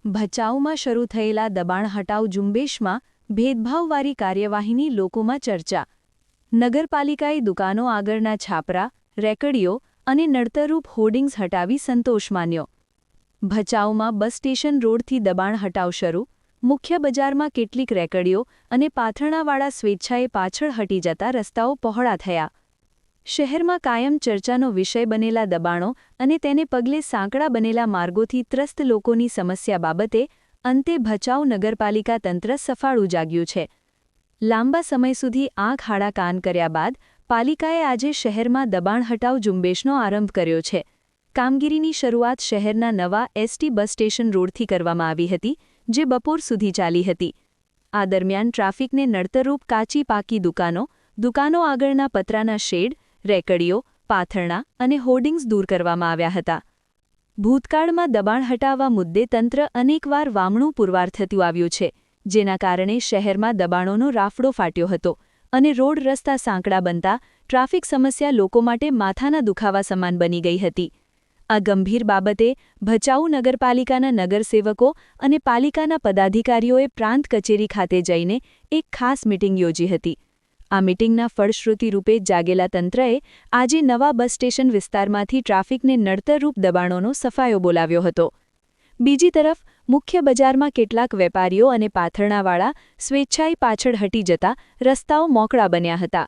ભચાઉમાં શરૂ થયેલા દબાણ હટાવ ઝુંબેશમાં ભેદભાવવાળી કાર્યવાહીની લોકોમાં ચર્ચા. નગરપાલિકાએ દુકાનો આગળના છાપરા, રેકડીઓ અને નડતરરૂપ હોર્ડિંગ્સ હટાવી સંતોષ માન્યો. ભચાઉમાં બસ સ્ટેશન રોડથી દબાણ હટાવ શરૂ. મુખ્ય બજારમાં કેટલીક રેકડીઓ અને પાથરણાવાળા સ્વેચ્છાએ પાછળ હટી જતા રસ્તાઓ પહોળા થયા. શહેરમાં કાયમ ચર્ચાનો વિષય બનેલા દબાણો અને તેને પગલે સાંકડા બનેલા માર્ગોથી ત્રસ્ત લોકોની સમસ્યા બાબતે અંતે ભચાઉ નગરપાલિકા તંત્ર સફાળું જાગ્યું છે. લાંબા સમય સુધી આંખ આડા કાન કર્યા બાદ પાલિકાએ આજે શહેરમાં દબાણ હટાવ ઝુંબેશનો આરંભ કર્યો છે. કામગીરીની શરૂઆત શહેરના નવા એસટી બસ સ્ટેશન રોડથી કરવામાં આવી હતી, જે બપોર સુધી ચાલી હતી. આ દરમિયાન ટ્રાફિકને નડતરરૂપ કાચી પાકી દુકાનો આગળના પતરાના શેડ, રેકડીઓ, પાથરણા અને હોર્ડિંગ્સ દૂર કરવામાં આવ્યા હતા. ભૂતકાળમાં દબાણ હટાવવા મુદ્દે તંત્ર અનેકવાર વામણું પુરવાર થતું આવ્યું છે, જેના કારણે શહેરમાં દબાણોનો રાફડો ફાટ્યો હતો અને રોડ રસ્તા સાંકડા બનતા ટ્રાફિક સમસ્યા લોકો માટે માથાના દુખાવા સમાન બની ગઈ હતી. આ ગંભીર બાબતે ભચાઉ નગરપાલિકાના નગરસેવકો અને પાલિકાના પદાધિકારીઓએ પ્રાંત કચેરી ખાતે જઈને એક ખાસ મીટિંગ યોજી હતી. આ મીટિંગના ફળશ્રુતિ રૂપે જાગેલા તંત્રએ આજે નવા બસ સ્ટેશન વિસ્તારમાંથી ટ્રાફિકને નડતરરૂપ દબાણોનો સફાયો બોલાવ્યો હતો. બીજી તરફ મુખ્ય બજારમાં કેટલાક વેપારીઓ અને પાથરણાવાળા સ્વેચ્છાએ પાછળ હટી જતા રસ્તાઓ મોકળા બન્યા હતા.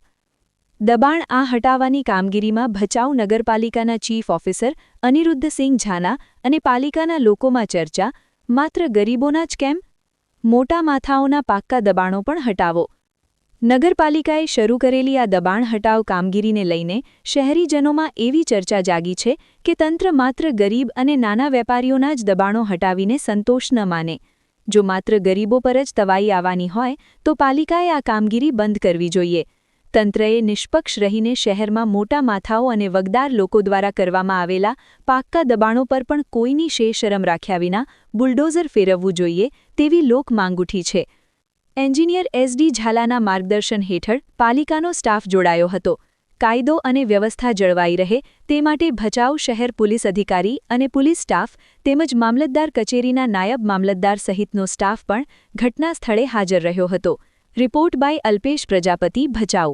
દબાણ હટાવવાની કામગીરીમાં ભચાઉ નગરપાલિકાના ચીફ ઓફિસર અનિરુદ્ધસિંહ ઝાના અને પાલિકાના લોકોમાં ચર્ચા. માત્ર ગરીબોના જ કેમ? મોટા માથાઓના પાક્કા દબાણો પણ હટાવો. નગરપાલિકાએ શરૂ કરેલી આ દબાણ હટાવ કામગીરીને લઈને શહેરીજનોમાં એવી ચર્ચા જાગી છે કે તંત્ર માત્ર ગરીબ અને નાના વેપારીઓના જ દબાણો હટાવીને સંતોષ ન માને. જો માત્ર ગરીબો પર જ તવાઈ આવવાની હોય તો પાલિકાએ આ કામગીરી બંધ કરવી જોઈએ. તંત્રએ નિષ્પક્ષ રહીને શહેરમાં મોટા માથાઓ અને વગદાર લોકો દ્વારા કરવામાં આવેલા પાક્કા દબાણો પર પણ કોઈની શેશરમ રાખ્યા વિના બુલડોઝર ફેરવવું જોઈએ તેવી લોક માંગ ઉઠી છે. એન્જિનિયર એસડી ઝાલાના માર્ગદર્શન હેઠળ પાલિકાનો સ્ટાફ જોડાયો હતો. કાયદો અને વ્યવસ્થા જળવાઈ રહે તે માટે ભચાઉ શહેર પોલીસ અધિકારી અને પોલીસ સ્ટાફ તેમજ મામલતદાર કચેરીના નાયબ મામલતદાર સહિતનો સ્ટાફ પણ ઘટના સ્થળે હાજર રહ્યો હતો. Report by Alpesh Prajapati, Bhachau.